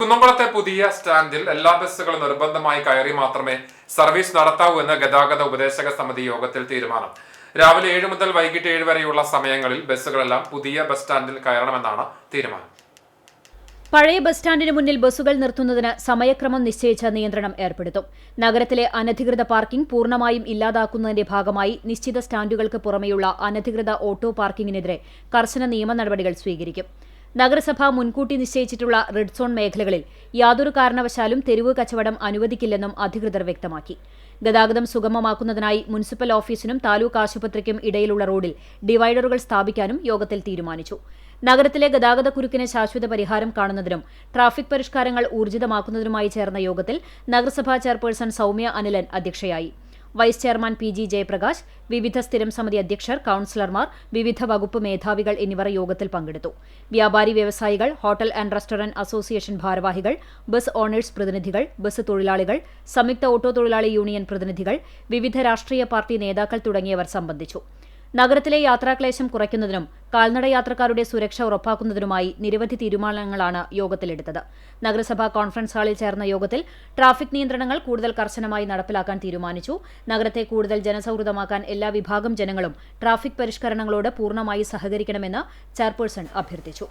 കുന്നംകുളത്തെ പുതിയ സ്റ്റാൻഡിൽ എല്ലാ ബസ്സുകളും നിർബന്ധമായി കയറി മാത്രമേ സർവീസ് നടത്താവൂ എന്ന് ഗതാഗത ഉപദേശക സമിതി യോഗത്തിൽ തീരുമാനം. രാവിലെ 7 മുതൽ വൈകിട്ട് 7 വരെയുള്ള സമയങ്ങളിൽ ബസ്സുകളെല്ലാം പുതിയ ബസ് സ്റ്റാൻഡിൽ കയറണമെന്നാണ് തീരുമാനം. പഴയ ബസ് സ്റ്റാൻഡിന് മുന്നിൽ ബസ്സുകൾ നിർത്തുന്നതിന് സമയക്രമം നിശ്ചയിച്ച നിയന്ത്രണം ഏർപ്പെടുത്തും. നഗരത്തിലെ അനധികൃത പാർക്കിംഗ് പൂർണ്ണമായും ഇല്ലാതാക്കുന്നതിന്റെ ഭാഗമായി നിശ്ചിത സ്റ്റാൻഡുകൾക്ക് പുറമെയുള്ള അനധികൃത ഓട്ടോ പാർക്കിംഗിനെതിരെ കർശന നിയമ നടപടികൾ സ്വീകരിക്കും. നഗരസഭ മുൻകൂട്ടി നിശ്ചയിച്ചിട്ടുള്ള റെഡ് സോൺ മേഖലകളിൽ യാതൊരു കാരണവശാലും തെരുവ് കച്ചവടം അനുവദിക്കില്ലെന്നും അധികൃതർ വ്യക്തമാക്കി. ഗതാഗതം സുഗമമാക്കുന്നതിനായി മുനിസിപ്പൽ ഓഫീസിനും താലൂക്ക് ആശുപത്രിക്കും ഇടയിലുള്ള റോഡിൽ ഡിവൈഡറുകൾ സ്ഥാപിക്കാനും യോഗത്തിൽ തീരുമാനിച്ചു. നഗരത്തിലെ ഗതാഗതക്കുരുക്കിന് ശാശ്വത പരിഹാരം കാണുന്നതിനും ട്രാഫിക് പരിഷ്കാരങ്ങൾ ഊർജിതമാക്കുന്നതിനുമായി ചേർന്ന യോഗത്തിൽ നഗരസഭാ ചെയർപേഴ്സൺ സൗമ്യ അനിലൻ അധ്യക്ഷയായി. Vice chairman PG. ജയപ്രകാശ്, വിവിധ സ്ഥിരം സമിതി അധ്യക്ഷർ, കൌൺസിലർമാർ, വിവിധ വകുപ്പ് മേധാവികൾ എന്നിവർ യോഗത്തിൽ പങ്കെടുത്തു. വ്യാപാരി വ്യവസായികൾ, ഹോട്ടൽ ആൻഡ് റെസ്റ്റോറന്റ് അസോസിയേഷൻ ഭാരവാഹികൾ, ബസ് ഓണേഴ്സ് പ്രതിനിധികൾ, ബസ് തൊഴിലാളികൾ, സംയുക്ത ഓട്ടോ തൊഴിലാളി യൂണിയൻ പ്രതിനിധികൾ, വിവിധ രാഷ്ട്രീയ പാർട്ടി നേതാക്കൾ തുടങ്ങിയവർ സംബന്ധിച്ചു. നഗരത്തിലെ യാത്രാക്ലേശം കുറയ്ക്കുന്നതിനും കാൽനട യാത്രക്കാരുടെ സുരക്ഷ ഉറപ്പാക്കുന്നതിനുമായി നിരവധി തീരുമാനങ്ങളാണ് യോഗത്തിലെടുത്തത്. നഗരസഭാ കോൺഫറൻസ് ഹാളിൽ ചേർന്ന യോഗത്തിൽ ട്രാഫിക് നിയന്ത്രണങ്ങൾ കൂടുതൽ കർശനമായി നടപ്പിലാക്കാൻ തീരുമാനിച്ചു. നഗരത്തെ കൂടുതൽ ജനസൌഹൃദമാക്കാൻ എല്ലാ വിഭാഗം ജനങ്ങളും ട്രാഫിക് പരിഷ്കരണങ്ങളോട് പൂർണ്ണമായി സഹകരിക്കണമെന്ന് ചെയർപേഴ്സൺ അഭ്യർത്ഥിച്ചു.